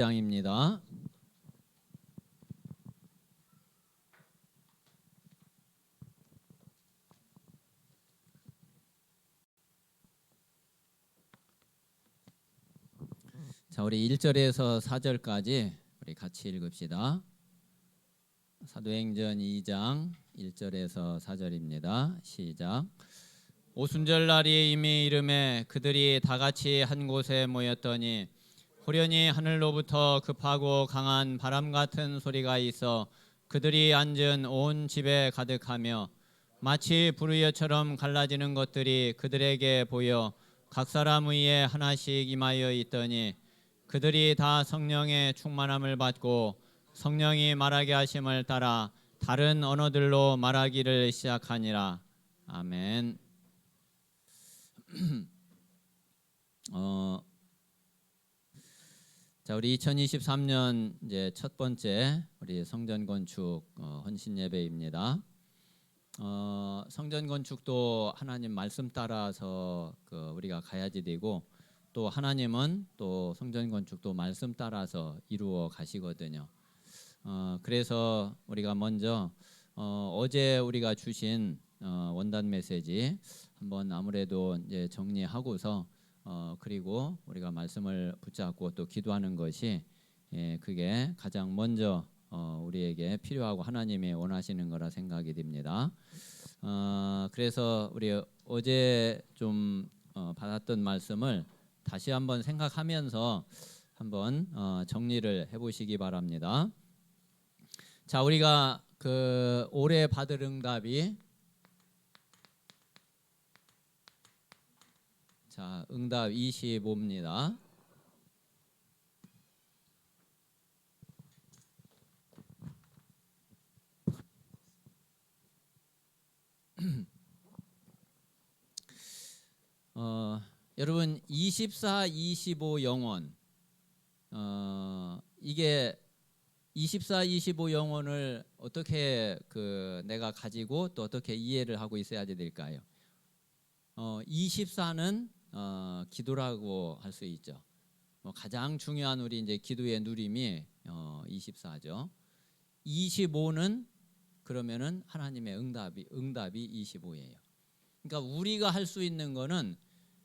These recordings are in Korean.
장입니다. 자, 우리 1절에서 4절까지 우리 같이 읽읍시다. 사도행전 2장 1절에서 4절입니다. 시작. 오순절날이 이미 이르매 그들이 다 같이 한 곳에 모였더니 호련히 하늘로부터 급하고 강한 바람 같은 소리가 있어 그들이 앉은 온 집에 가득하며 마치 불의처럼 갈라지는 것들이 그들에게 보여 각 사람 위에 하나씩 임하여 있더니 그들이 다 성령의 충만함을 받고 성령이 말하게 하심을 따라 다른 언어들로 말하기를 시작하니라. 아멘. 자, 우리 2023년 이제 첫 번째 우리 성전 건축 헌신 예배입니다. 성전 건축도 하나님 말씀 따라서 우리가 가야지 되고 또 하나님은 또 성전 건축도 말씀 따라서 이루어 가시거든요. 그래서 우리가 먼저 어제 우리가 주신 원단 메시지 한번 아무래도 이제 정리하고서 그리고 우리가 말씀을 붙잡고 또 기도하는 것이 그게 가장 먼저 우리에게 필요하고 하나님이 원하시는 거라 생각이 됩니다. 그래서 우리 어제 좀 받았던 말씀을 다시 한번 생각하면서 한번 정리를 해보시기 바랍니다. 자, 우리가 올해 받을 응답이 자, 응답 25입니다. 여러분 24, 25 영혼 이게 24, 25 영혼을 어떻게 내가 가지고 또 어떻게 이해를 하고 있어야 될까요? 24는 기도라고 할 수 있죠. 가장 중요한 우리 이제 기도의 누림이 24죠. 25는 그러면은 하나님의 응답이 25예요. 그러니까 우리가 할 수 있는 거는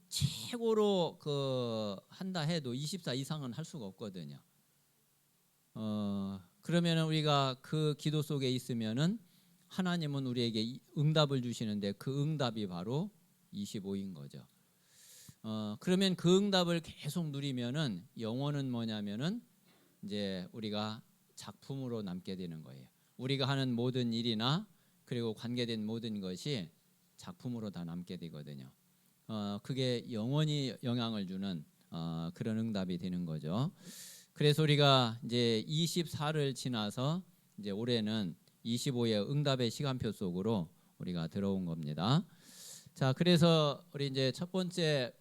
최고로 한다 해도 24 이상은 할 수가 없거든요. 그러면은 우리가 그 기도 속에 있으면은 하나님은 우리에게 응답을 주시는데 그 응답이 바로 25인 거죠. 그러면 그 응답을 계속 누리면은 영혼은 뭐냐면은 이제 우리가 작품으로 남게 되는 거예요. 우리가 하는 모든 일이나 그리고 관계된 모든 것이 작품으로 다 남게 되거든요. 그게 영원히 영향을 주는 그런 응답이 되는 거죠. 그래서 우리가 이제 24를 지나서 이제 올해는 25의 응답의 시간표 속으로 우리가 들어온 겁니다. 자, 그래서 우리 이제 첫 번째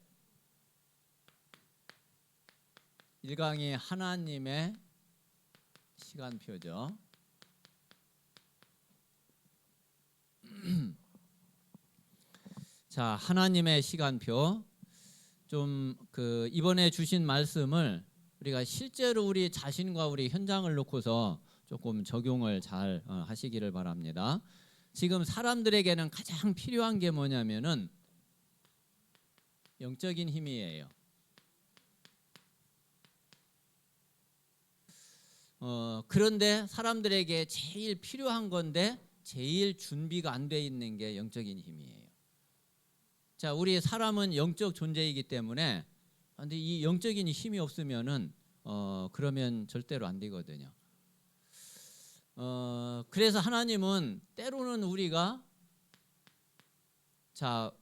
1강이 하나님의 시간표죠. 자, 하나님의 시간표. 좀 이번에 주신 말씀을 우리가 실제로 우리 자신과 우리 현장을 놓고서 조금 적용을 잘 하시기를 바랍니다. 지금 사람들에게는 가장 필요한 게 뭐냐면은 영적인 힘이에요. 그런데 사람들에게 제일 필요한 건데 제일 준비가 안 돼 있는 게 영적인 힘이에요. 자, 우리 사람은 영적 존재이기 때문에 근데 이 영적인 힘이 없으면은 그러면 절대로 안 되거든요. 그래서 하나님은 때로는 우리가 자,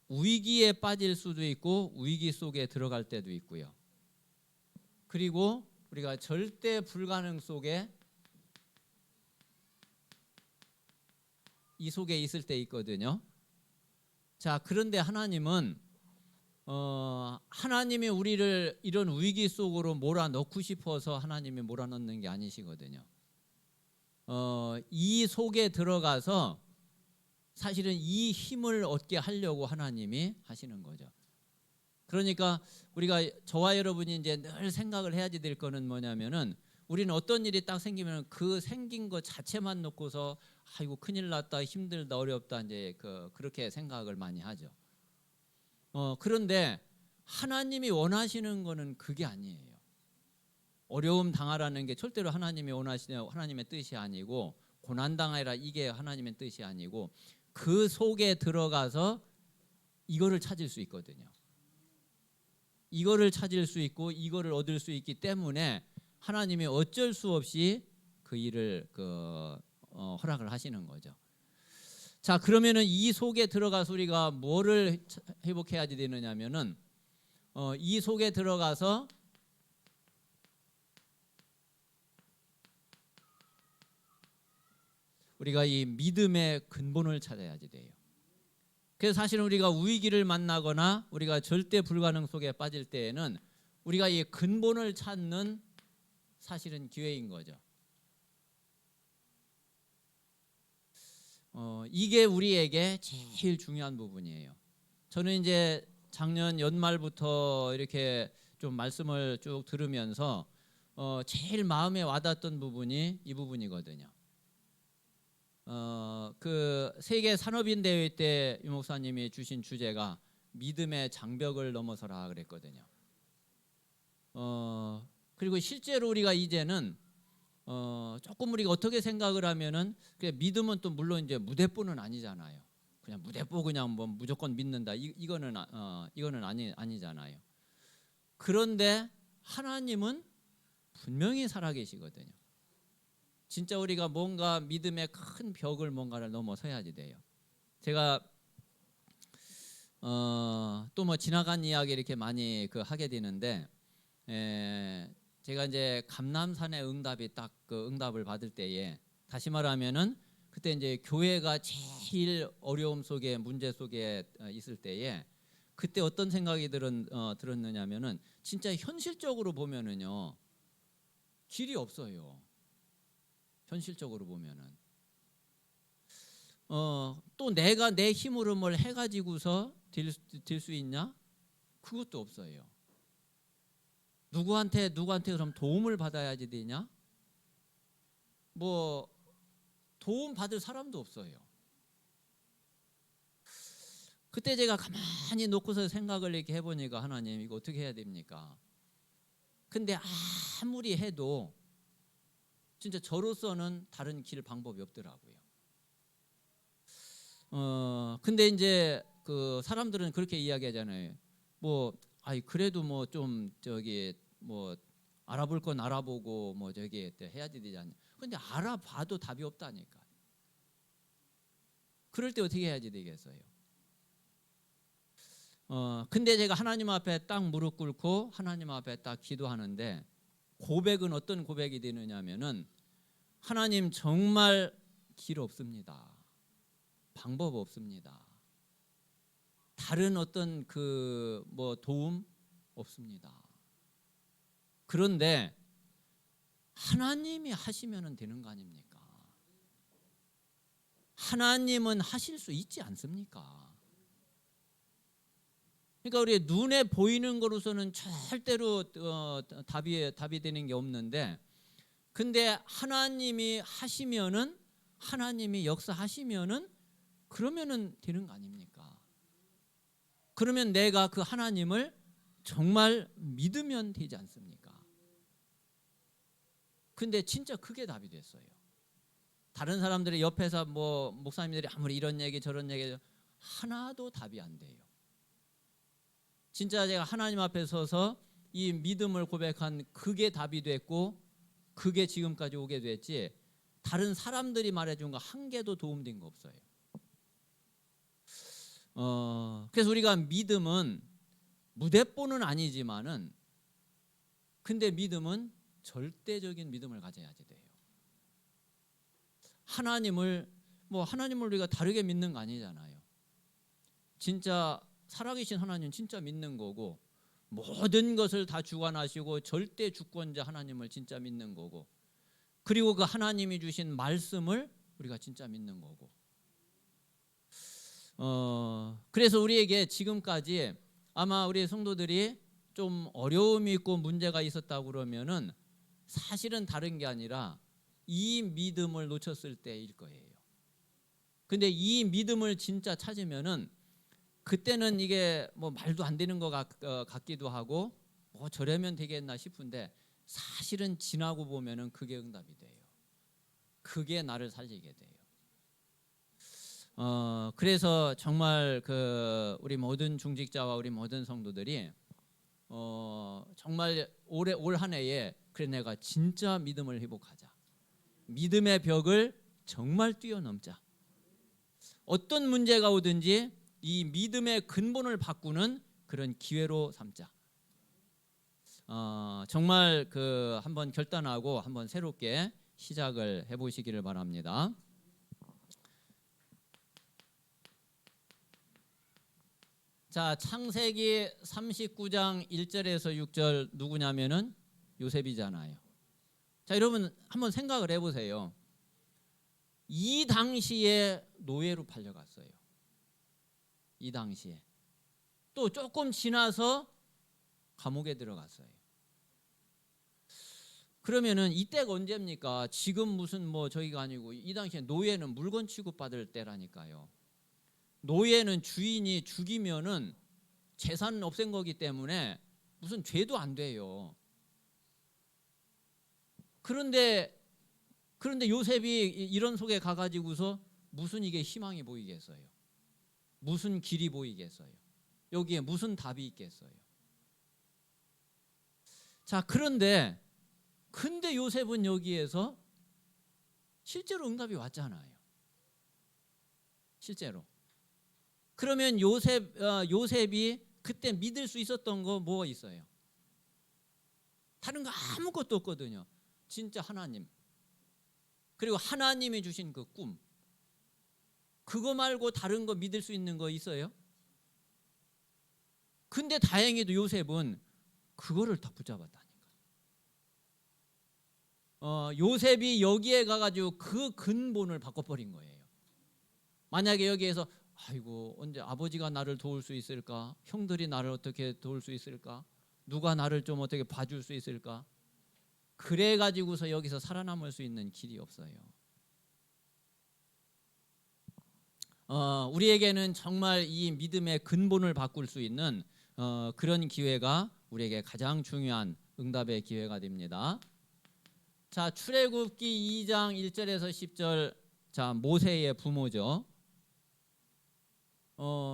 위기에 빠질 수도 있고 위기 속에 들어갈 때도 있고요. 그리고 우리가 절대 불가능 속에 이 속에 있을 때 있거든요. 자, 그런데 하나님은 하나님이 우리를 이런 위기 속으로 몰아넣고 싶어서 하나님이 몰아넣는 게 아니시거든요. 이 속에 들어가서 사실은 이 힘을 얻게 하려고 하나님이 하시는 거죠. 그러니까 우리가 저와 여러분이 이제 늘 생각을 해야지 될 거는 뭐냐면은 우리는 어떤 일이 딱 생기면 그 생긴 것 자체만 놓고서 아이고 큰일 났다, 힘들다, 어렵다 이제 그렇게 생각을 많이 하죠. 그런데 하나님이 원하시는 거는 그게 아니에요. 어려움 당하라는 게 절대로 하나님이 원하시는 하나님의 뜻이 아니고, 고난 당하라 이게 하나님의 뜻이 아니고, 그 속에 들어가서 이거를 찾을 수 있거든요. 이거를 찾을 수 있고 이거를 얻을 수 있기 때문에 하나님이 어쩔 수 없이 그 일을 허락을 하시는 거죠. 자, 그러면은 이 속에 들어가서 우리가 뭐를 회복해야 되느냐면은 이 속에 들어가서 우리가 이 믿음의 근본을 찾아야지 돼요. 그래서 사실은 우리가 위기를 만나거나 우리가 절대 불가능 속에 빠질 때에는 우리가 이 근본을 찾는 사실은 기회인 거죠. 이게 우리에게 제일 중요한 부분이에요. 저는 이제 작년 연말부터 이렇게 좀 말씀을 쭉 들으면서 제일 마음에 와닿았던 부분이 이 부분이거든요. 그 세계 산업인 대회 때 유 목사님이 주신 주제가 믿음의 장벽을 넘어서라 그랬거든요. 그리고 실제로 우리가 이제는 조금 우리가 어떻게 생각을 하면은 믿음은 또 물론 이제 무대뽀는 아니잖아요. 그냥 무대뽀 그냥 뭐 무조건 믿는다 이거는 아니잖아요. 그런데 하나님은 분명히 살아계시거든요. 진짜 우리가 뭔가 믿음의 큰 벽을 뭔가를 넘어서야지 돼요. 제가 또 뭐 지나간 이야기 이렇게 많이 하게 되는데, 제가 이제 감남산의 응답이 딱 그 응답을 받을 때에, 다시 말하면은 그때 이제 교회가 제일 어려움 속에 문제 속에 있을 때에 그때 어떤 생각이 들었느냐면은 진짜 현실적으로 보면은요 길이 없어요. 현실적으로 보면은 또 내가 내 힘으로 뭘 해가지고서 될 수 있냐? 그것도 없어요. 누구한테 그럼 도움을 받아야지 되냐? 뭐 도움 받을 사람도 없어요. 그때 제가 가만히 놓고서 생각을 이렇게 해보니까, 하나님 이거 어떻게 해야 됩니까? 근데 아무리 해도 진짜 저로서는 다른 길 방법이 없더라고요. 근데 이제 그 사람들은 그렇게 이야기하잖아요. 뭐 그래도 뭐 좀 뭐 알아볼 건 알아보고 뭐 해야지 되지 않냐. 근데 알아봐도 답이 없다니까. 그럴 때 어떻게 해야지 되겠어요? 근데 제가 하나님 앞에 딱 무릎 꿇고 하나님 앞에 딱 기도하는데, 고백은 어떤 고백이 되느냐면은, 하나님 정말 길 없습니다. 방법 없습니다. 다른 어떤 뭐 도움 없습니다. 그런데 하나님이 하시면 되는 거 아닙니까? 하나님은 하실 수 있지 않습니까? 그러니까 우리 눈에 보이는 거로서는 절대로 답이 되는 게 없는데, 근데 하나님이 하시면은, 하나님이 역사하시면은 그러면은 되는 거 아닙니까? 그러면 내가 그 하나님을 정말 믿으면 되지 않습니까? 근데 진짜 그게 답이 됐어요. 다른 사람들의 옆에서 뭐 목사님들이 아무리 이런 얘기 저런 얘기 하나도 답이 안 돼요. 진짜 제가 하나님 앞에 서서 이 믿음을 고백한 그게 답이 됐고, 그게 지금까지 오게 됐지, 다른 사람들이 말해준 거 한 개도 도움된 거 없어요. 그래서 우리가 믿음은 무대뽀는 아니지만은, 근데 믿음은 절대적인 믿음을 가져야지 돼요. 하나님을 우리가 다르게 믿는 거 아니잖아요. 진짜 살아계신 하나님 진짜 믿는 거고, 모든 것을 다 주관하시고 절대 주권자 하나님을 진짜 믿는 거고, 그리고 그 하나님이 주신 말씀을 우리가 진짜 믿는 거고. 그래서 우리에게 지금까지 아마 우리 성도들이 좀 어려움이 있고 문제가 있었다고 그러면은 사실은 다른 게 아니라 이 믿음을 놓쳤을 때일 거예요. 근데 이 믿음을 진짜 찾으면은 그때는 이게 뭐 말도 안 되는 것 같기도 하고 뭐 저러면 되겠나 싶은데 사실은 지나고 보면은 그게 응답이 돼요. 그게 나를 살리게 돼요. 그래서 정말 우리 모든 중직자와 우리 모든 성도들이 정말 올 한 해에 그래 내가 진짜 믿음을 회복하자. 믿음의 벽을 정말 뛰어넘자. 어떤 문제가 오든지 이 믿음의 근본을 바꾸는 그런 기회로 삼자. 정말 한번 결단하고 한번 새롭게 시작을 해보시기를 바랍니다. 자, 창세기 39장 1절에서 6절 누구냐면은 요셉이잖아요. 자, 여러분 한번 생각을 해보세요. 이 당시에 노예로 팔려갔어요. 이 당시에. 또 조금 지나서 감옥에 들어갔어요. 그러면은 이때가 언제입니까? 지금 무슨 뭐 저기가 아니고 이 당시에 노예는 물건 취급받을 때라니까요. 노예는 주인이 죽이면은 재산 없앤 거기 때문에 무슨 죄도 안 돼요. 그런데 요셉이 이런 속에 가가지고서 무슨 이게 희망이 보이겠어요? 무슨 길이 보이겠어요? 여기에 무슨 답이 있겠어요? 자, 근데 요셉은 여기에서 실제로 응답이 왔잖아요. 실제로. 그러면 요셉이 그때 믿을 수 있었던 거 뭐가 있어요? 다른 거 아무것도 없거든요. 진짜 하나님. 그리고 하나님이 주신 그 꿈. 그거 말고 다른 거 믿을 수 있는 거 있어요? 근데 다행히도 요셉은 그거를 다 붙잡았다니까. 요셉이 여기에 가가지고 그 근본을 바꿔버린 거예요. 만약에 여기에서 아이고 언제 아버지가 나를 도울 수 있을까? 형들이 나를 어떻게 도울 수 있을까? 누가 나를 좀 어떻게 봐줄 수 있을까? 그래가지고서 여기서 살아남을 수 있는 길이 없어요. 우리에게는 정말 이 믿음의 근본을 바꿀 수 있는 그런 기회가 우리에게 가장 중요한 응답의 기회가 됩니다. 자, 출애굽기 2장 1절에서 10절. 자, 모세의 부모죠.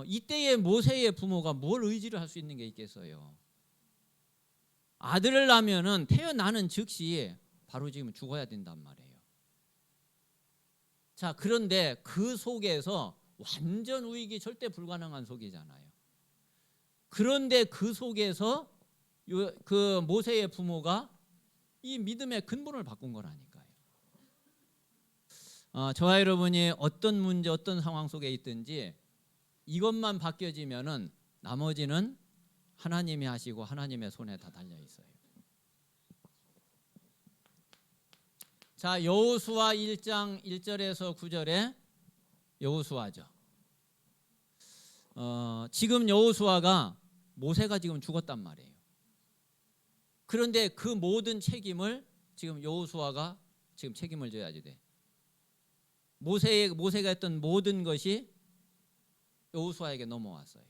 이때의 모세의 부모가 뭘 의지를 할 수 있는 게 있겠어요? 아들을 낳으면은 태어나는 즉시 바로 지금 죽어야 된단 말이에요. 자, 그런데 그 속에서 완전 우익이 절대 불가능한 속이잖아요. 그런데 그 속에서 그 모세의 부모가 이 믿음의 근본을 바꾼 거라니까요. 저와 여러분이 어떤 문제, 어떤 상황 속에 있든지 이것만 바뀌어지면은 나머지는 하나님이 하시고 하나님의 손에 다 달려 있어요. 자, 여호수아 1장 1절에서 9절에 여호수아죠. 지금 여호수아가 모세가 지금 죽었단 말이에요. 그런데 그 모든 책임을 지금 여호수아가 지금 책임을 져야지 돼. 모세가 했던 모든 것이 여호수아에게 넘어왔어요.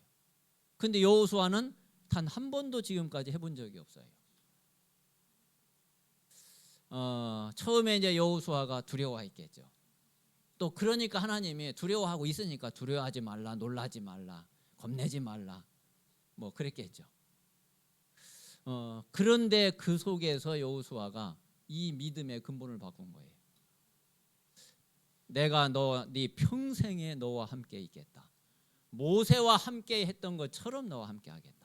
근데 여호수아는 단 한 번도 지금까지 해본 적이 없어요. 처음에 이제 여호수아가 두려워했겠죠. 또 그러니까 하나님이 두려워하고 있으니까 두려워하지 말라, 놀라지 말라, 겁내지 말라, 뭐 그랬겠죠. 그런데 그 속에서 여호수아가 이 믿음의 근본을 바꾼 거예요. 내가 네 평생에 너와 함께 있겠다. 모세와 함께 했던 것처럼 너와 함께 하겠다.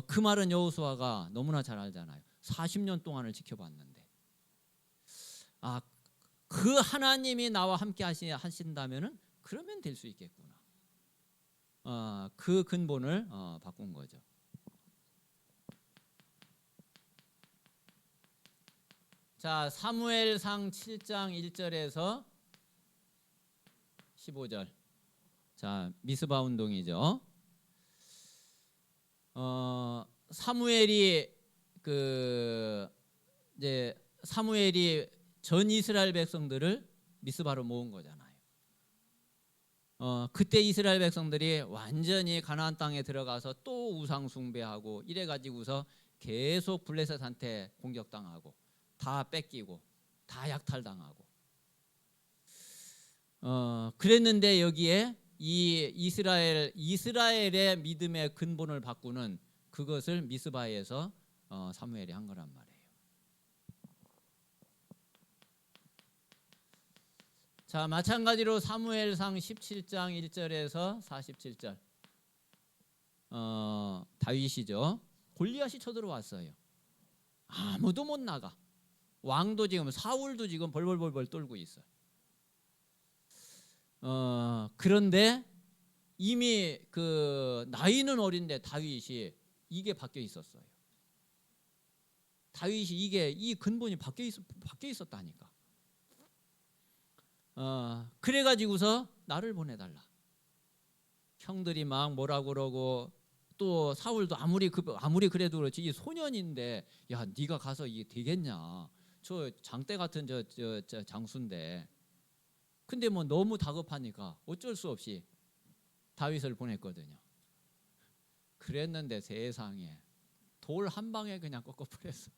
그 말은 여호수아가 너무나 잘 알잖아요. 40년 동안을 지켜봤는데 그 하나님이 나와 함께 하신다면은 그러면 될 수 있겠구나. 그 근본을 바꾼 거죠. 자, 사무엘상 7장 1절에서 15절. 자, 미스바 운동이죠. 사무엘이 이제 사무엘이 전 이스라엘 백성들을 미스바로 모은 거잖아요. 그때 이스라엘 백성들이 완전히 가나안 땅에 들어가서 또 우상 숭배하고 이래 가지고서 계속 블레셋한테 공격당하고 다 뺏기고 다 약탈당하고 그랬는데 여기에 이 이스라엘의 믿음의 근본을 바꾸는 그것을 미스바에서 사무엘이 한 거란 말이에요. 자, 마찬가지로 사무엘상 17장 1절에서 47절 다윗이죠. 골리앗이 쳐들어왔어요. 아무도 못 나가. 왕도 지금 사울도 지금 벌벌벌벌 떨고 있어요. 그런데 이미 그 나이는 어린데 다윗이 이게 바뀌어 있었어요. 다윗이 이 근본이 바뀌어 있었다니까. 그래가지고서 나를 보내달라. 형들이 막 뭐라고 그러고 또 사울도 아무리 그래도 그렇지 이 소년인데 야 네가 가서 이게 되겠냐? 저 장대 같은 저 장수인데. 근데 뭐 너무 다급하니까 어쩔 수 없이 다윗을 보냈거든요. 그랬는데 세상에 돌 한 방에 그냥 꺾어버렸어.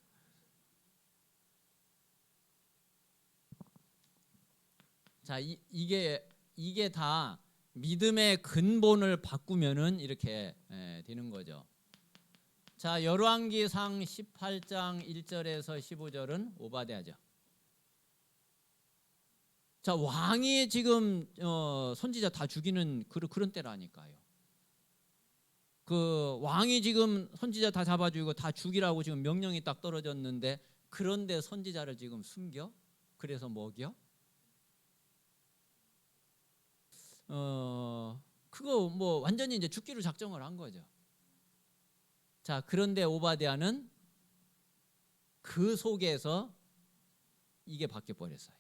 자, 이게 다 믿음의 근본을 바꾸면은 이렇게 되는 거죠. 자, 열왕기상 18장 1절에서 15절은 오바댜죠. 자, 왕이 지금 선지자 다 죽이는 그런 때라니까요. 그 왕이 지금 선지자 다 잡아주고 다 죽이라고 지금 명령이 딱 떨어졌는데 그런데 선지자를 지금 숨겨? 그래서 먹여? 그거 뭐 완전히 이제 죽기로 작정을 한 거죠. 자, 그런데 오바댜는 그 속에서 이게 바뀌어 버렸어요.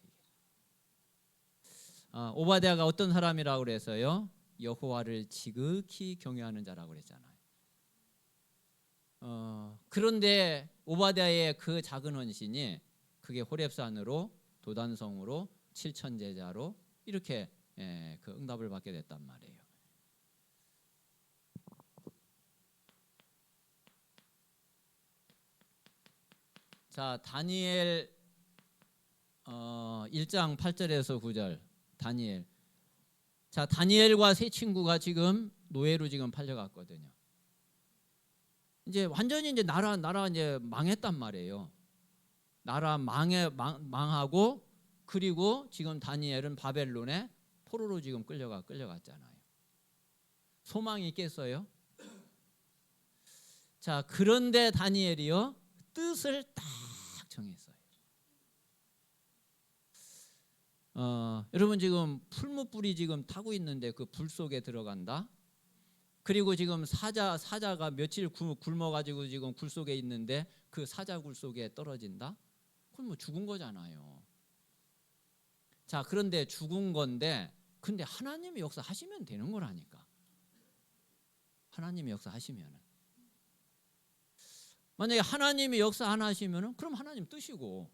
오바댜가 어떤 사람이라고 그래서요? 여호와를 지극히 경외하는 자라고 그랬잖아요. 그런데 오바댜의 그 작은 헌신이 그게 호렙산으로 도단성으로 7천 제자로 이렇게 그 응답을 받게 됐단 말이에요. 자, 다니엘 1장 8절에서 9절 다니엘. 자, 다니엘과 세 친구가 지금 노예로 지금 팔려갔거든요. 이제 완전히 이제 나라 이제 망했단 말이에요. 나라 망하고 그리고 지금 다니엘은 바벨론에 포로로 지금 끌려갔잖아요. 소망이 있겠어요? 자, 그런데 다니엘이요 뜻을 딱 정했어요. 여러분 지금 풀무불이 지금 타고 있는데 그 불 속에 들어간다. 그리고 지금 사자가 며칠 굶어가지고 지금 굴 속에 있는데 그 사자 굴 속에 떨어진다. 그럼 뭐 죽은 거잖아요. 자, 그런데 죽은 건데 근데 하나님이 역사하시면 되는 거라니까. 하나님이 역사하시면은 만약에 하나님이 역사 안 하시면은 그럼 하나님 뜻이고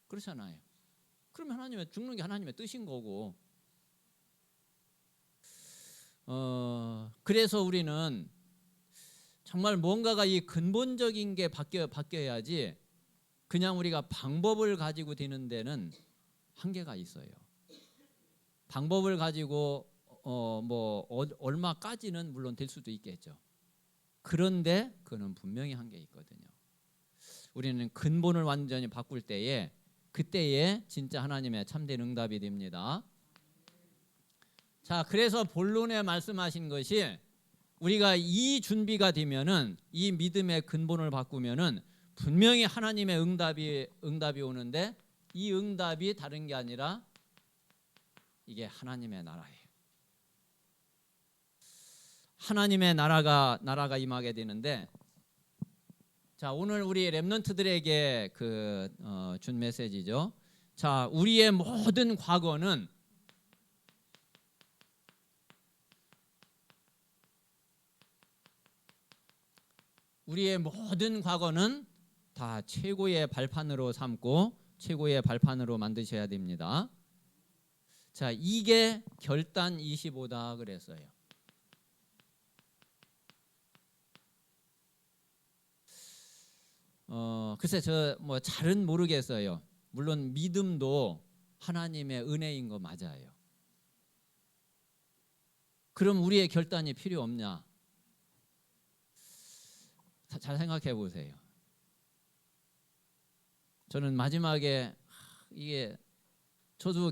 그렇잖아요. 그러면 하나님의 죽는 게 하나님의 뜻인 거고. 그래서 우리는 정말 뭔가가 이 근본적인 게 바뀌어야지 그냥 우리가 방법을 가지고 되는 데는 한계가 있어요. 방법을 가지고 얼마까지는 물론 될 수도 있겠죠. 그런데 그거는 분명히 한계 있거든요. 우리는 근본을 완전히 바꿀 때에 그때에 진짜 하나님의 참된 응답이 됩니다. 자, 그래서 본론에 말씀하신 것이 우리가 이 준비가 되면은 이 믿음의 근본을 바꾸면은 분명히 하나님의 응답이 오는데 이 응답이 다른 게 아니라 이게 하나님의 나라예요. 하나님의 나라가 임하게 되는데 자, 오늘 우리 렘넌트들에게 준 메시지죠. 자, 우리의 모든 과거는 우리의 모든 과거는 다 최고의 발판으로 삼고 최고의 발판으로 만드셔야 됩니다. 자, 이게 결단 25다 그랬어요. 글쎄 저 뭐 잘은 모르겠어요. 물론 믿음도 하나님의 은혜인 거 맞아요. 그럼 우리의 결단이 필요 없냐? 잘 생각해 보세요. 저는 마지막에 이게 저도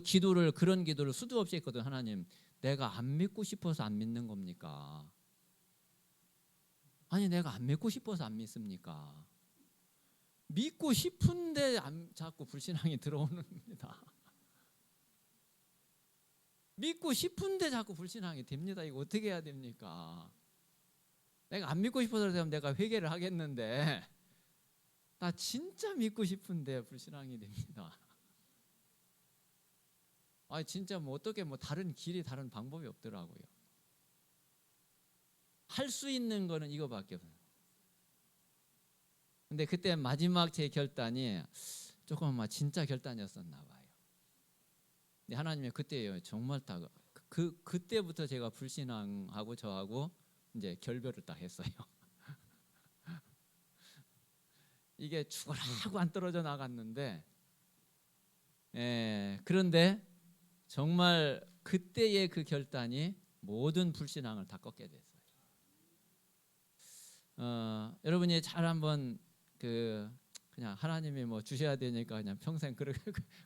그런 기도를 수도 없이 했거든. 하나님, 내가 안 믿고 싶어서 안 믿는 겁니까? 아니, 내가 안 믿고 싶어서 안 믿습니까? 믿고 싶은데 자꾸 불신앙이 들어오는 겁니다. 믿고 싶은데 자꾸 불신앙이 됩니다. 이거 어떻게 해야 됩니까? 내가 안 믿고 싶어서 그러면 내가 회개를 하겠는데 나 진짜 믿고 싶은데 불신앙이 됩니다. 아, 진짜 뭐 어떻게 뭐 다른 길이 다른 방법이 없더라고요. 할 수 있는 거는 이거밖에 없어요. 근데 그때 마지막 제 결단이 조금 진짜 결단이었었나 봐요. 근데 하나님이 그때요 정말 다 그때부터 제가 불신앙하고 저하고 이제 결별을 딱 했어요. 이게 죽으라고 안 떨어져 나갔는데, 그런데 정말 그때의 그 결단이 모든 불신앙을 다 꺾게 됐어요. 여러분이 잘 한번 그냥 하나님이 뭐 주셔야 되니까 그냥 평생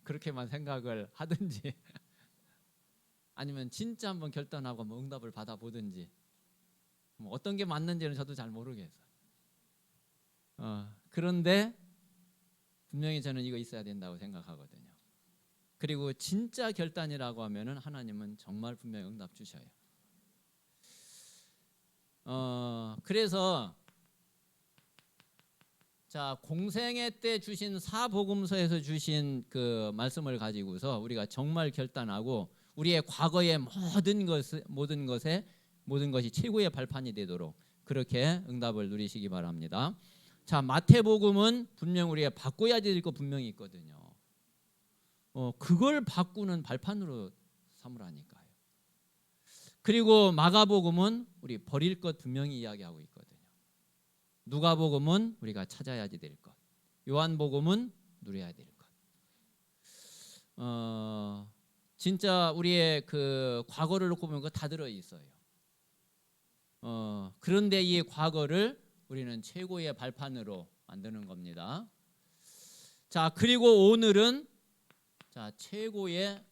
그렇게만 생각을 하든지 아니면 진짜 한번 결단하고 뭐 응답을 받아보든지 뭐 어떤 게 맞는지는 저도 잘 모르겠어요. 그런데 분명히 저는 이거 있어야 된다고 생각하거든요. 그리고 진짜 결단이라고 하면은 하나님은 정말 분명히 응답 주셔요. 그래서 자, 공생애 때 주신 사복음서에서 주신 그 말씀을 가지고서 우리가 정말 결단하고 우리의 과거의 모든 것이 최고의 발판이 되도록 그렇게 응답을 누리시기 바랍니다. 자, 마태복음은 분명 우리가 바꿔야 될 거 분명히 있거든요. 그걸 바꾸는 발판으로 삼으라니까요. 그리고 마가복음은 우리 버릴 것 분명히 이야기하고 있거든요. 누가복음은 우리가 찾아야지 될 것. 요한복음은 누려야 될 것. 진짜 우리의 그 과거를 놓고 보면 그거 다 들어 있어요. 그런데 이 과거를 우리는 최고의 발판으로 만드는 겁니다. 자, 그리고 오늘은 자, 최고의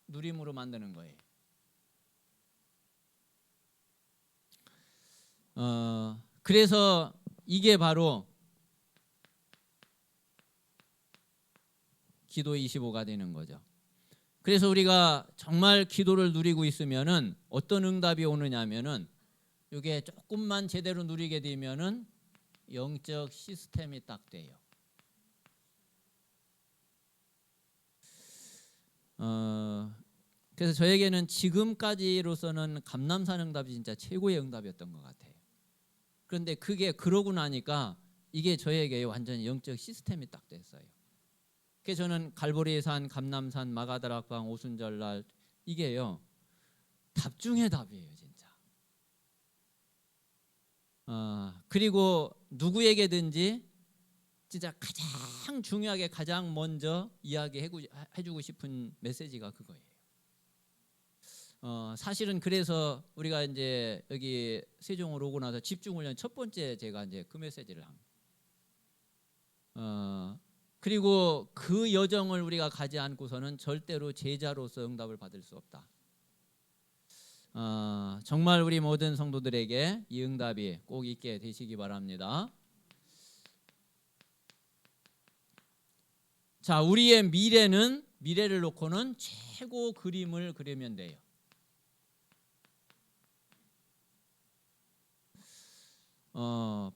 누림으로 만드는 거예요. 그래서 이게 바로 기도 25가 되는 거죠. 그래서 우리가 정말 기도를 누리고 있으면은 어떤 응답이 오느냐면은 이게 조금만 제대로 누리게 되면은 영적 시스템이 딱 돼요. 그래서 저에게는 지금까지로서는 감남산 응답이 진짜 최고의 응답이었던 것 같아요. 그런데 그게 그러고 나니까 이게 저에게 완전히 영적 시스템이 딱 됐어요. 그래서 저는 갈보리산, 감남산, 마가다락방, 오순절날 이게요 답 중에 답이에요 진짜. 그리고 누구에게든지 진짜 가장 중요하게 가장 먼저 이야기해주고 싶은 메시지가 그거예요. 사실은 그래서 우리가 이제 여기 세종으로 오고 나서 집중훈련 첫 번째 제가 이제 그 메시지를 합니다. 그리고 그 여정을 우리가 가지 않고서는 절대로 제자로서 응답을 받을 수 없다. 정말 우리 모든 성도들에게 이 응답이 꼭 있게 되시기 바랍니다. 자, 우리의 미래를 놓고는 최고 그림을 그리면 돼요.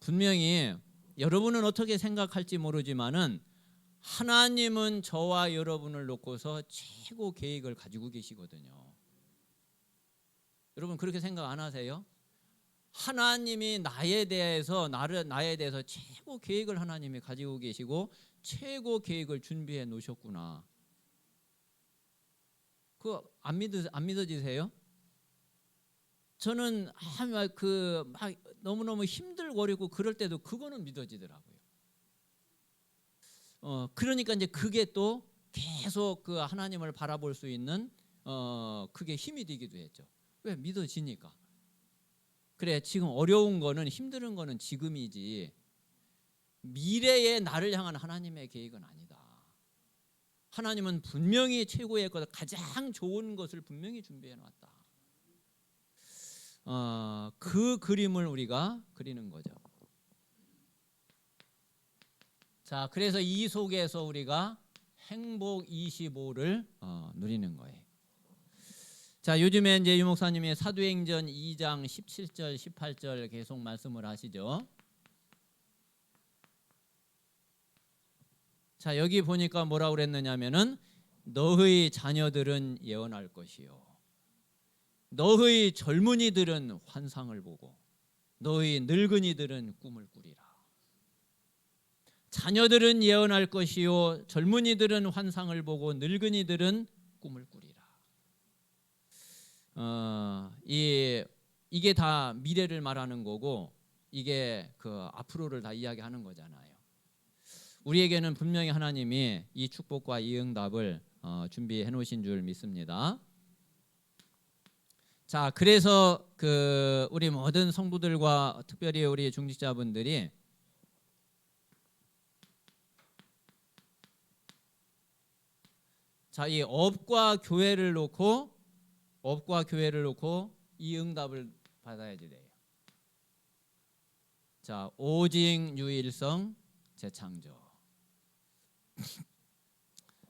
분명히 여러분은 어떻게 생각할지 모르지만은 하나님은 저와 여러분을 놓고서 최고 계획을 가지고 계시거든요. 여러분 그렇게 생각 안 하세요? 하나님이 나에 대해서 최고 계획을 하나님이 가지고 계시고 최고 계획을 준비해 놓으셨구나. 그거 안 믿어지세요? 저는 막 너무너무 힘들거리고 그럴 때도 그거는 믿어지더라고요. 그러니까 이제 그게 또 계속 그 하나님을 바라볼 수 있는 그게 힘이 되기도 했죠. 왜? 믿어지니까. 그래, 지금 어려운 거는, 힘든 거는 지금이지 미래의 나를 향한 하나님의 계획은 아니다. 하나님은 분명히 최고의 것, 가장 좋은 것을 분명히 준비해 놨다. 그 그림을 우리가 그리는 거죠. 자, 그래서 이 속에서 우리가 행복 25를 누리는 거예요. 자, 요즘에 이제 유 목사님이 사도행전 2장 17절, 18절 계속 말씀을 하시죠. 자, 여기 보니까 뭐라고 그랬느냐면은 너의 자녀들은 예언할 것이요, 너의 젊은이들은 환상을 보고 너의 늙은이들은 꿈을 꾸리라. 자녀들은 예언할 것이요, 젊은이들은 환상을 보고 늙은이들은 꿈을 꾸리라. 이게 다 미래를 말하는 거고, 이게 그 앞으로를 다 이야기하는 거잖아요. 우리에게는 분명히 하나님이 이 축복과 이 응답을 준비해 놓으신 줄 믿습니다. 자, 그래서 그 우리 모든 성도들과 특별히 우리 중직자분들이 자, 이 업과 교회를 놓고 이 응답을 받아야지 돼요. 자, 오직 유일성 재창조.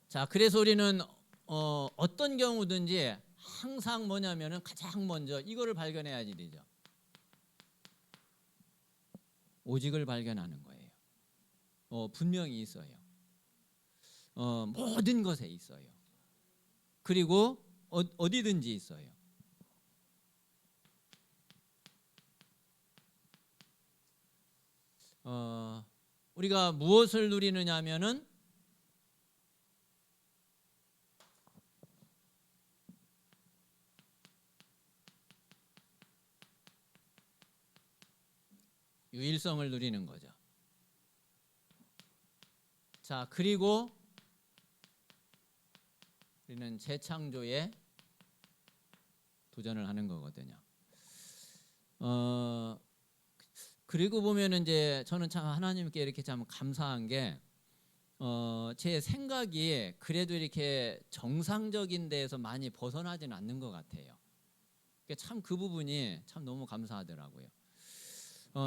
자, 그래서 우리는 어떤 경우든지 항상 뭐냐면은 가장 먼저 이거를 발견해야지 되죠. 오직을 발견하는 거예요. 분명히 있어요. 모든 것에 있어요. 그리고 어디든지 있어요. 우리가 무엇을 누리느냐 하면은 유일성을 누리는 거죠. 자, 그리고 우리는 재창조에 도전을 하는 거거든요. 그리고 보면은 이제 저는 참 하나님께 이렇게 참 감사한 게 제 생각이 그래도 이렇게 정상적인 데에서 많이 벗어나지는 않는 것 같아요. 참 그 부분이 참 너무 감사하더라고요.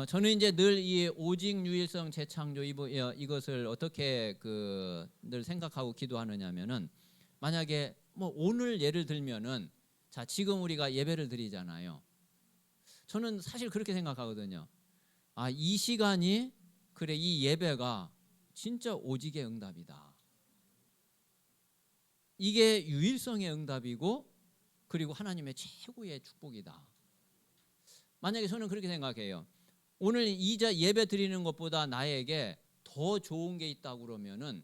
저는 이제 늘 이 오직 유일성 재창조 이것을 어떻게 늘 생각하고 기도하느냐면은, 만약에 뭐 오늘 예를 들면은, 자, 지금 우리가 예배를 드리잖아요. 저는 사실 그렇게 생각하거든요. 이 시간이, 그래, 이 예배가 진짜 오직의 응답이다. 이게 유일성의 응답이고, 그리고 하나님의 최고의 축복이다. 만약에 저는 그렇게 생각해요. 오늘 이 예배 드리는 것보다 나에게 더 좋은 게 있다고 그러면은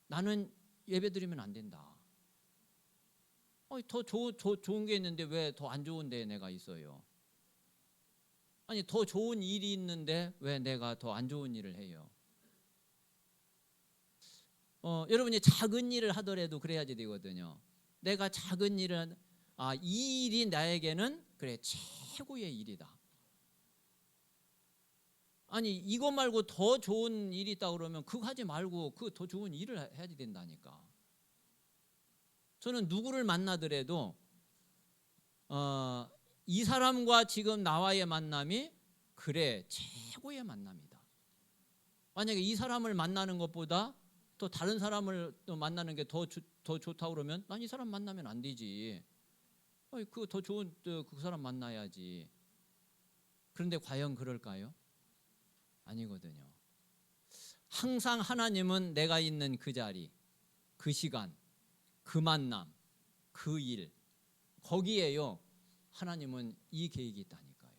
나는 예배 드리면 안 된다. 더 좋은 게 있는데 왜 더 안 좋은 데에 내가 있어요? 아니, 더 좋은 일이 있는데 왜 내가 더 안 좋은 일을 해요? 여러분이 작은 일을 하더라도 그래야지 되거든요. 내가 작은 일을 이 일이 나에게는 그래 최고의 일이다. 아니, 이거 말고 더 좋은 일이 있다 그러면 그거 하지 말고 그 더 좋은 일을 해야 된다니까. 저는 누구를 만나더라도 이 사람과 지금 나와의 만남이 그래 최고의 만남이다. 만약에 이 사람을 만나는 것보다 또 다른 사람을 또 만나는 게 더 좋다고 그러면 난 이 사람 만나면 안 되지. 그 더 좋은 그 사람 만나야지. 그런데 과연 그럴까요? 아니거든요. 항상 하나님은 내가 있는 그 자리, 그 시간, 그 만남, 그 일, 거기에요 하나님은 이 계획이 있다니까요.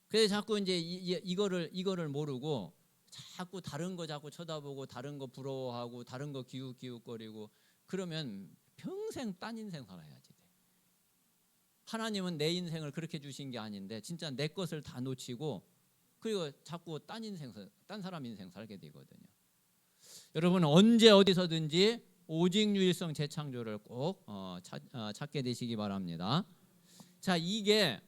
그래서 자꾸 이제 이거를 모르고 자꾸 다른 거 자꾸 쳐다보고 다른 거 부러워하고 다른 거 기웃기웃거리고 그러면 평생 딴 인생 살아야지 돼. 하나님은 내 인생을 그렇게 주신 게 아닌데 진짜 내 것을 다 놓치고 그리고 자꾸 딴 사람 인생 살게 되거든요. 여러분 언제 어디서든지 오직 유일성 재창조를 꼭 찾게 되시기 바랍니다. 자, 이걸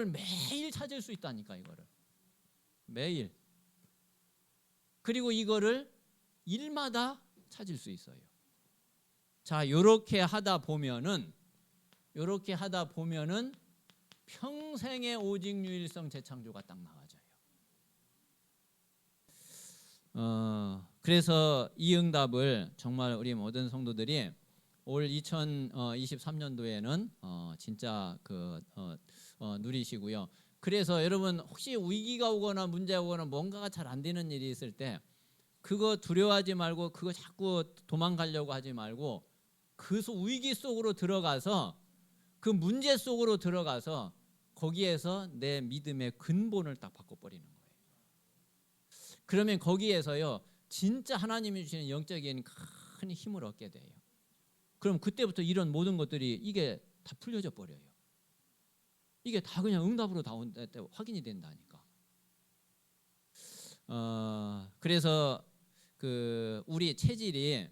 매일 찾을 수 있다니까, 이거를 매일. 그리고 이거를 일마다 찾을 수 있어요. 자, 이렇게 하다 보면은 평생의 오직 유일성 재창조가 딱 나와져요. 그래서 이 응답을 정말 우리 모든 성도들이 올 2023년도에는 진짜 누리시고요. 그래서 여러분 혹시 위기가 오거나 문제가 오거나 뭔가가 잘 안 되는 일이 있을 때 그거 두려워하지 말고 그거 자꾸 도망가려고 하지 말고 그 위기 속으로 들어가서 그 문제 속으로 들어가서 거기에서 내 믿음의 근본을 딱 바꿔버리는 거예요. 그러면 거기에서요 진짜 하나님이 주시는 영적인 큰 힘을 얻게 돼요. 그럼 그때부터 이런 모든 것들이 이게 다 풀려져 버려요. 이게 다 그냥 응답으로 다 확인이 된다니까. 그래서 우리 체질이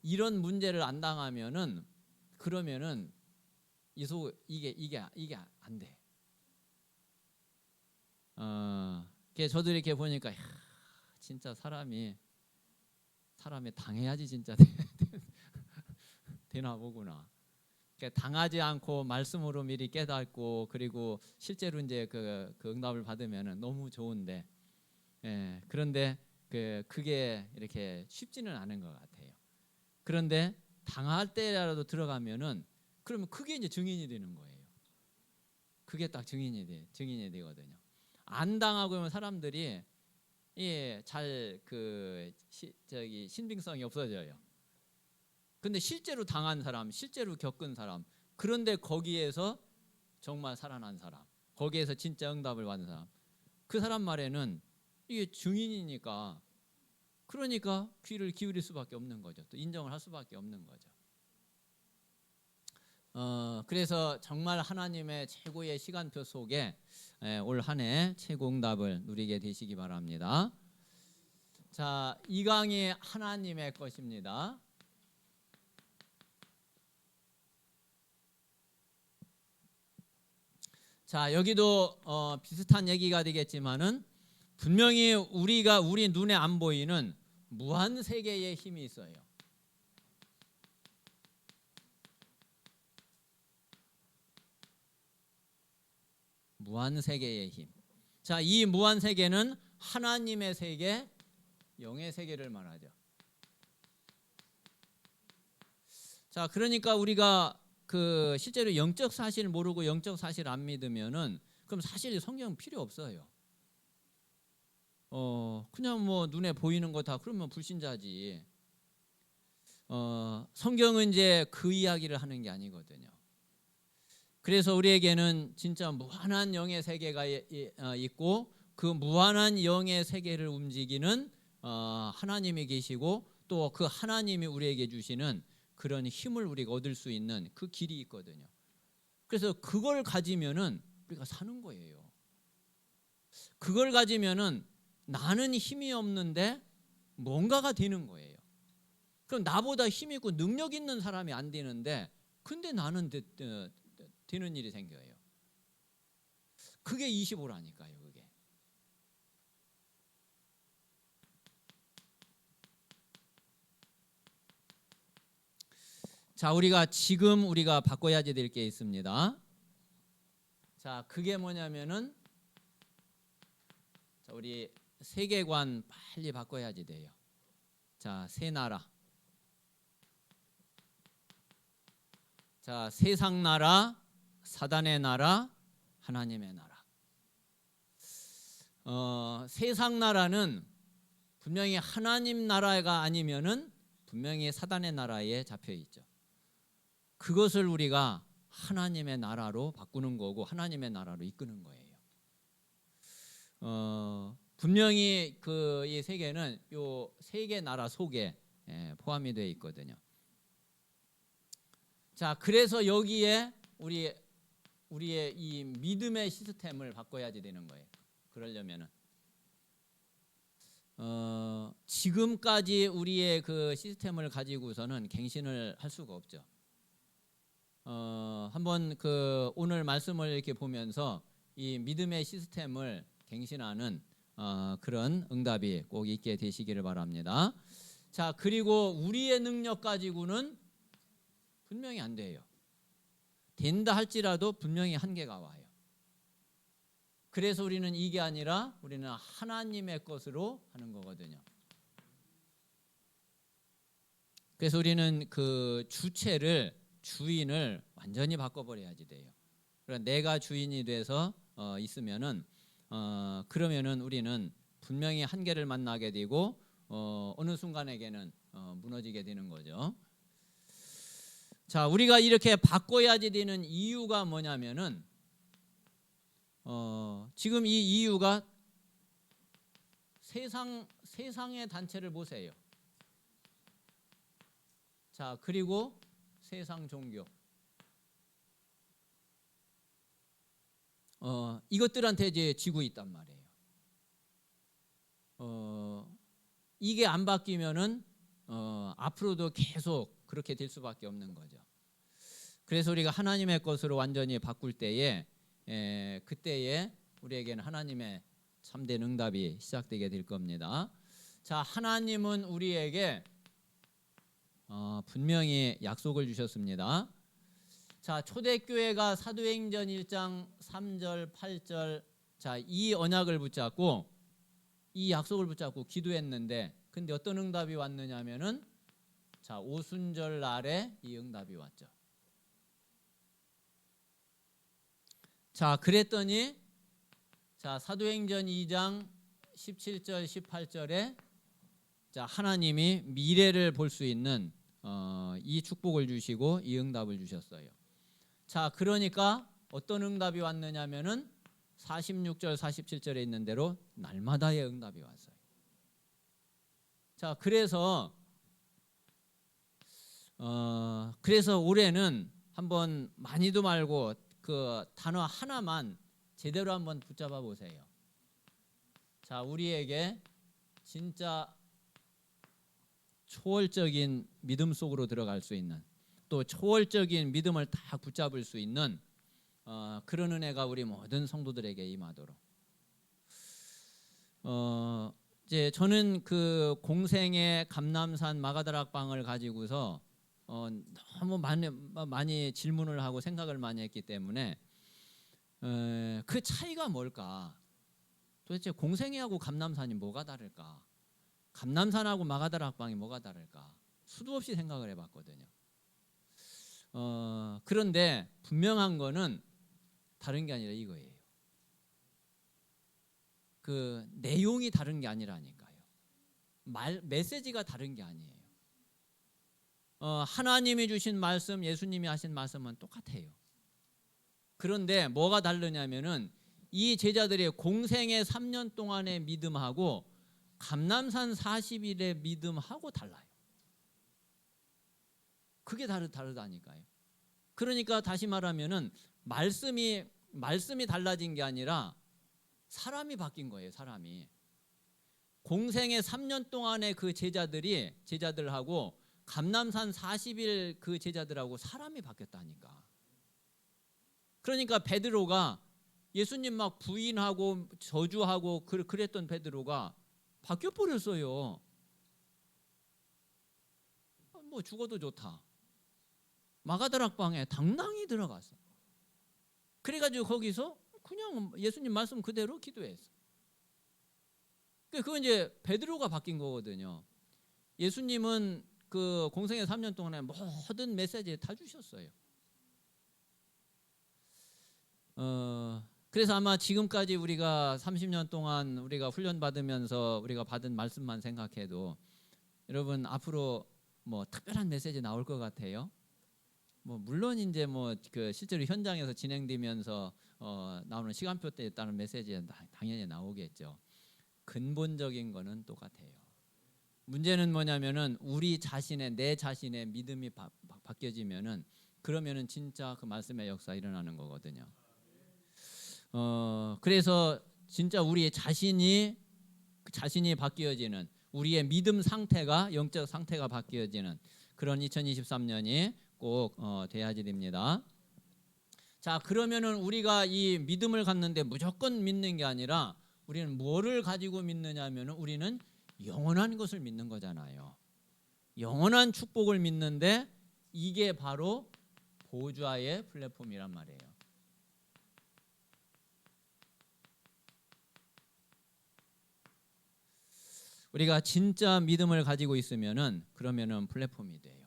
이런 문제를 안 당하면은 그러면은 이게 안 돼. 저도 이렇게 보니까 진짜 사람이 당해야지 진짜 되나 보구나. 그러니까 당하지 않고 말씀으로 미리 깨닫고 그리고 실제로 이제 그 응답을 받으면은 너무 좋은데, 그런데 그게 이렇게 쉽지는 않은 것 같아요. 그런데 당할 때라도 들어가면은 그러면 그게 이제 증인이 되는 거예요. 그게 딱 증인이 되거든요. 안 당하고 하면 사람들이 잘 신빙성이 없어져요. 근데 실제로 당한 사람, 실제로 겪은 사람, 그런데 거기에서 정말 살아난 사람, 거기에서 진짜 응답을 받은 사람, 그 사람 말에는 이게 증인이니까 그러니까 귀를 기울일 수밖에 없는 거죠. 또 인정을 할 수밖에 없는 거죠. 그래서 정말 하나님의 최고의 시간표 속에 올 한 해 최고 응답을 누리게 되시기 바랍니다. 자, 이 강의 하나님의 것입니다. 자, 여기도 비슷한 얘기가 되겠지만은 분명히 우리 눈에 안 보이는 무한 세계의 힘이 있어요. 무한 세계의 힘. 자, 이 무한 세계는 하나님의 세계, 영의 세계를 말하죠. 자, 그러니까 우리가 실제로 영적 사실 모르고 영적 사실 안 믿으면은 그럼 사실 성경 필요 없어요. 그냥 뭐 눈에 보이는 거 다 그러면 불신자지. 성경은 이제 그 이야기를 하는 게 아니거든요. 그래서 우리에게는 진짜 무한한 영의 세계가 있고 그 무한한 영의 세계를 움직이는 하나님이 계시고 또 그 하나님이 우리에게 주시는 그런 힘을 우리가 얻을 수 있는 그 길이 있거든요. 그래서 그걸 가지면은 우리가 사는 거예요. 그걸 가지면은 나는 힘이 없는데 뭔가가 되는 거예요. 그럼 나보다 힘 있고 능력 있는 사람이 안 되는데 근데 나는 되는 일이 생겨요. 그게 25라니까요. 그게. 자, 지금 우리가 바꿔야 될 게 있습니다. 자, 그게 뭐냐면은 자, 우리 세계관 빨리 바꿔야지 돼요. 자, 새 나라. 자, 세상 나라, 사단의 나라, 하나님의 나라. 세상 나라는 분명히 하나님 나라가 아니면은 분명히 사단의 나라에 잡혀 있죠. 그것을 우리가 하나님의 나라로 바꾸는 거고 하나님의 나라로 이끄는 거예요. 분명히 이 세계는 요 세계 나라 속에 포함이 되어 있거든요. 자, 그래서 여기에 우리의 이 믿음의 시스템을 바꿔야지 되는 거예요. 그러려면은 지금까지 우리의 그 시스템을 가지고서는 갱신을 할 수가 없죠. 한번 오늘 말씀을 이렇게 보면서 이 믿음의 시스템을 갱신하는 그런 응답이 꼭 있게 되시기를 바랍니다. 자, 그리고 우리의 능력 가지고는 분명히 안 돼요. 된다 할지라도 분명히 한계가 와요. 그래서 우리는 이게 아니라 우리는 하나님의 것으로 하는 거거든요. 그래서 우리는 그 주인을 완전히 바꿔버려야지 돼요. 그러니까 내가 주인이 돼서 있으면은 그러면은 우리는 분명히 한계를 만나게 되고 어느 순간에게는 무너지게 되는 거죠. 자, 우리가 이렇게 바꿔야지 되는 이유가 뭐냐면은 지금 이 이유가 세상의 단체를 보세요. 자, 그리고 세상 종교. 이것들한테 이제 지고 있단 말이에요. 이게 안 바뀌면은 앞으로도 계속 그렇게 될 수밖에 없는 거죠. 그래서 우리가 하나님의 것으로 완전히 바꿀 때에 그때에 우리에게는 하나님의 참된 응답이 시작되게 될 겁니다. 자, 하나님은 우리에게 분명히 약속을 주셨습니다. 자, 초대교회가 사도행전 1장 3절 8절 자, 이 언약을 붙잡고 이 약속을 붙잡고 기도했는데 근데 어떤 응답이 왔느냐면은 자, 오순절 날에 이 응답이 왔죠. 자, 그랬더니 자, 사도행전 2장 17절 18절에 자, 하나님이 미래를 볼 수 있는 이 축복을 주시고 이 응답을 주셨어요. 자, 그러니까 어떤 응답이 왔느냐면은 46절 47절에 있는 대로 날마다의 응답이 왔어요. 자, 그래서 올해는 한번 많이도 말고 그 단어 하나만 제대로 한번 붙잡아 보세요. 자, 우리에게 진짜 초월적인 믿음 속으로 들어갈 수 있는 또 초월적인 믿음을 다 붙잡을 수 있는 그런 은혜가 우리 모든 성도들에게 임하도록. 이제 저는 그 공생의 감람산 마가다락방을 가지고서 너무 많이 질문을 하고 생각을 많이 했기 때문에 그 차이가 뭘까? 도대체 공생애하고 감람산이 뭐가 다를까? 감람산하고 마가다락방이 뭐가 다를까? 수도 없이 생각을 해봤거든요. 그런데 분명한 거는 다른 게 아니라 이거예요. 그 내용이 다른 게 아니라니까요. 메시지가 다른 게 아니에요. 하나님이 주신 말씀, 예수님이 하신 말씀은 똑같아요. 그런데 뭐가 다르냐면은 이 제자들의 공생의 3년 동안의 믿음하고 감람산 40일의 믿음하고 달라요. 그게 다르다니까요. 그러니까 다시 말하면은 말씀이 달라진 게 아니라 사람이 바뀐 거예요. 사람이. 공생의 3년 동안의 그 제자들하고 감람산 40일 그 제자들하고 사람이 바뀌었다니까. 그러니까 베드로가 예수님 막 부인하고 저주하고 그랬던 베드로가 바뀌어 버렸어요. 뭐 죽어도 좋다. 마가다락방에 당당히 들어갔어. 그래가지고 거기서 그냥 예수님 말씀 그대로 기도했어. 그건 이제 베드로가 바뀐 거거든요. 예수님은 그 공생의 3년 동안에 모든 메시지 다 주셨어요. 그래서 아마 지금까지 우리가 30년 동안 우리가 훈련 받으면서 우리가 받은 말씀만 생각해도 여러분 앞으로 뭐 특별한 메시지 나올 것 같아요? 뭐 물론 이제 뭐 그 실제로 현장에서 진행되면서 나오는 시간표에 따른 메시지가 당연히 나오겠죠. 근본적인 거는 똑같아요. 문제는 뭐냐면은 우리 자신의 내 자신의 믿음이 바뀌어지면은 그러면은 진짜 그 말씀의 역사 일어나는 거거든요. 그래서 진짜 우리 자신이 바뀌어지는 우리의 믿음 상태가 영적 상태가 바뀌어지는 그런 2023년이 꼭 돼야지 됩니다. 자, 그러면은 우리가 이 믿음을 갖는데 무조건 믿는 게 아니라 우리는 뭐를 가지고 믿느냐면은 우리는 영원한 것을 믿는 거잖아요. 영원한 축복을 믿는데 이게 바로 보좌의 플랫폼이란 말이에요. 우리가 진짜 믿음을 가지고 있으면은 그러면은 플랫폼이 돼요.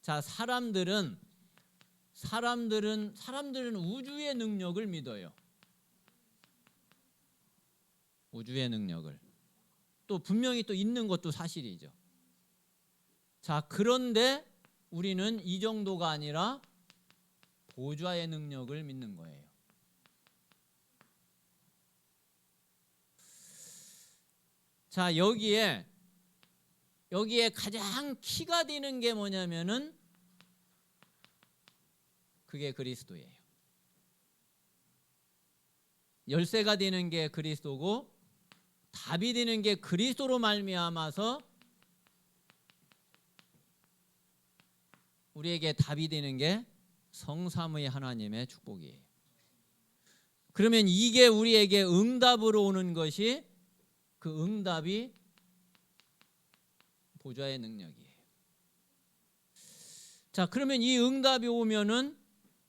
자, 사람들은 우주의 능력을 믿어요. 우주의 능력을. 또 분명히 또 있는 것도 사실이죠. 자, 그런데 우리는 이 정도가 아니라 보좌의 능력을 믿는 거예요. 자, 여기에 가장 키가 되는 게 뭐냐면은 그게 그리스도예요. 열쇠가 되는 게 그리스도고 답이 되는 게 그리스도로 말미암아서 우리에게 답이 되는 게 성삼위 하나님의 축복이에요. 그러면 이게 우리에게 응답으로 오는 것이 그 응답이 보좌의 능력이에요. 자, 그러면 이 응답이 오면은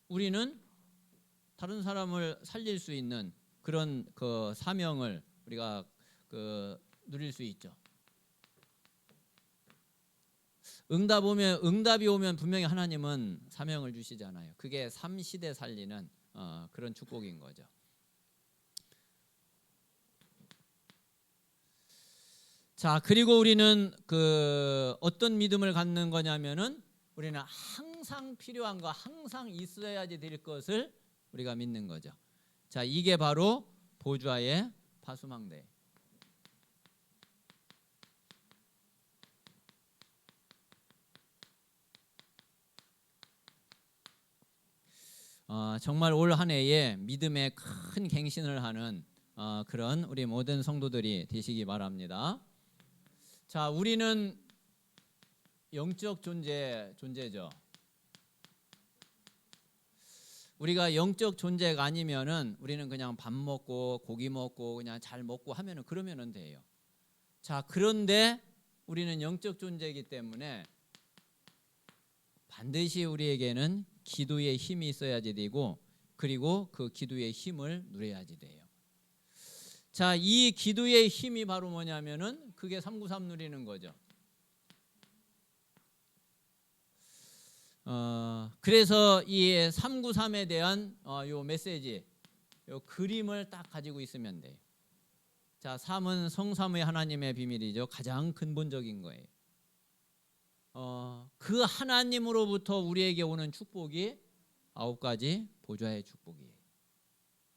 우리는 다른 사람을 살릴 수 있는 그런 그 사명을 우리가 누릴 수 있죠. 응답이 오면 분명히 하나님은 사명을 주시잖아요. 그게 3시대 살리는 그런 축복인 거죠. 자, 그리고 우리는 어떤 믿음을 갖는 거냐면은 우리는 항상 필요한 거, 항상 있어야지 될 것을 우리가 믿는 거죠. 자, 이게 바로 보좌의 파수망대. 정말 올 한 해에 믿음에 큰 갱신을 하는 그런 우리 모든 성도들이 되시기 바랍니다. 자, 우리는 영적 존재죠. 우리가 영적 존재가 아니면은 우리는 그냥 밥 먹고 고기 먹고 그냥 잘 먹고 하면은 그러면은 돼요. 자, 그런데 우리는 영적 존재이기 때문에 반드시 우리에게는 기도의 힘이 있어야지 되고 그리고 그 기도의 힘을 누려야지 돼요. 자, 이 기도의 힘이 바로 뭐냐면은 그게 393 누리는 거죠. 그래서 이 393에 대한 요 메시지, 요 그림을 딱 가지고 있으면 돼요. 자, 3은 성삼위 하나님의 비밀이죠. 가장 근본적인 거예요. 그 하나님으로부터 우리에게 오는 축복이 9가지 보좌의 축복이에요.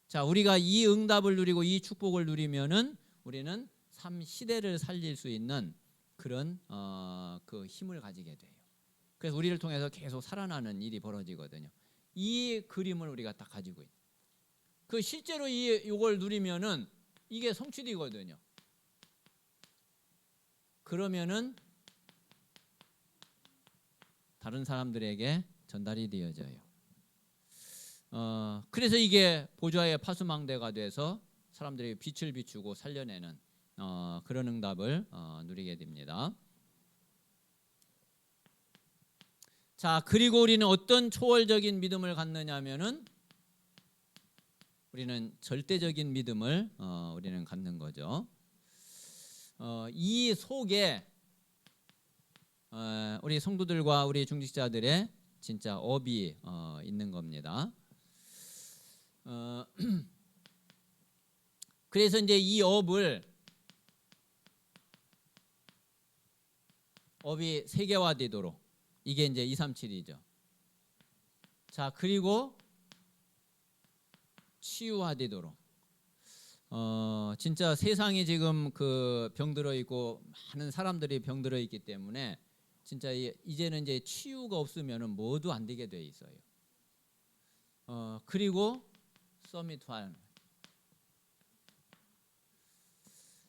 자, 우리가 이 응답을 누리고 이 축복을 누리면은 우리는 3시대를 살릴 수 있는 그런 그 힘을 가지게 돼요. 그래서 우리를 통해서 계속 살아나는 일이 벌어지거든요. 이 그림을 우리가 딱 가지고 있어요. 실제로 이걸 누리면은 이게 성취되거든요. 그러면은 다른 사람들에게 전달이 되어져요. 그래서 이게 보좌의 파수망대가 돼서 사람들이 빛을 비추고 살려내는 그런 응답을 누리게 됩니다. 자, 그리고 우리는 어떤 초월적인 믿음을 갖느냐면은 우리는 절대적인 믿음을 우리는 갖는 거죠. 이 속에 우리 성도들과 우리 중직자들의 진짜 업이 있는 겁니다. 그래서 이제 이 업이 세계화되도록 이게 이제 237이죠. 자, 그리고 치유하되도록. 진짜 세상이 지금 그 병들어 있고 많은 사람들이 병들어 있기 때문에 진짜 이제는 이제 치유가 없으면은 뭐도 안 되게 돼 있어요. 그리고 서밋 환.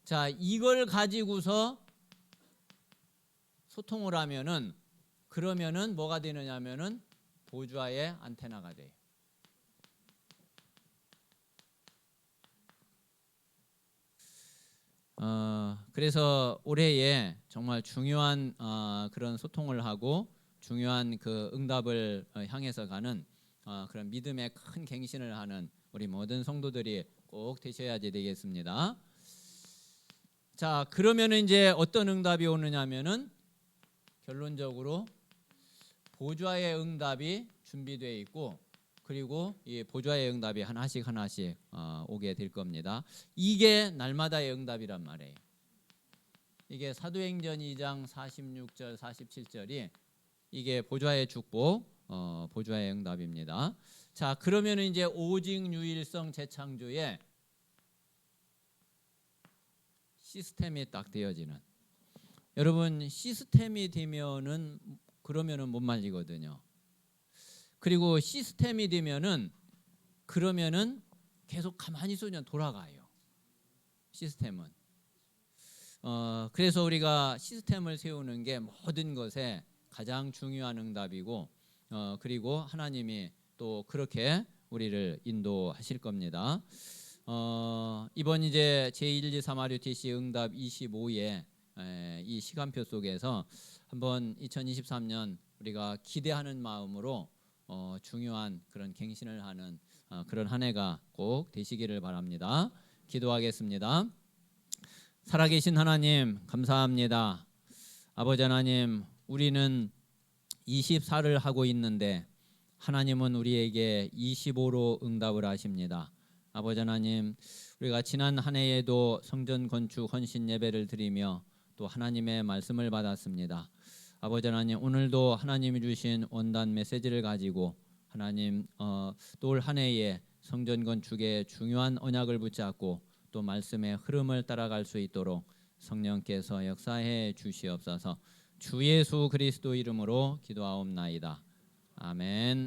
자, 이걸 가지고서 소통을 하면은 그러면은 뭐가 되느냐면은 보좌의 안테나가 돼요. 그래서 올해에 정말 중요한 그런 소통을 하고 중요한 그 응답을 향해서 가는 그런 믿음의 큰 갱신을 하는 우리 모든 성도들이 꼭 되셔야 되겠습니다. 자, 그러면은 이제 어떤 응답이 오느냐면은 결론적으로 보좌의 응답이 준비되어 있고 그리고 이 보좌의 응답이 하나씩 오게 될 겁니다. 이게 날마다의 응답이란 말이에요. 이게 사도행전 2장 46절 47절이 이게 보좌의 축복, 보좌의 응답입니다. 자, 그러면은 이제 오직 유일성 재창조의 시스템이 딱 되어지는. 여러분 시스템이 되면은 그러면은 못 말리거든요. 그리고 시스템이 되면은 그러면은 계속 가만히 있으면 돌아가요. 시스템은. 그래서 우리가 시스템을 세우는 게 모든 것에 가장 중요한 응답이고 그리고 하나님이 또 그렇게 우리를 인도하실 겁니다. 이번 이제 제1, 2, 3 RUTC 응답 25의 이 시간표 속에서 한번 2023년 우리가 기대하는 마음으로 중요한 그런 갱신을 하는 그런 한 해가 꼭 되시기를 바랍니다. 기도하겠습니다. 살아계신 하나님 감사합니다. 아버지 하나님, 우리는 24를 하고 있는데 하나님은 우리에게 25로 응답을 하십니다. 아버지 하나님, 우리가 지난 한 해에도 성전 건축 헌신 예배를 드리며 또 하나님의 말씀을 받았습니다. 아버지 하나님, 오늘도 하나님이 주신 원단 메시지를 가지고 하나님 또 올 한 해에 성전 건축의 중요한 언약을 붙잡고 또 말씀의 흐름을 따라갈 수 있도록 성령께서 역사해 주시옵소서. 주 예수 그리스도 이름으로 기도하옵나이다. 아멘.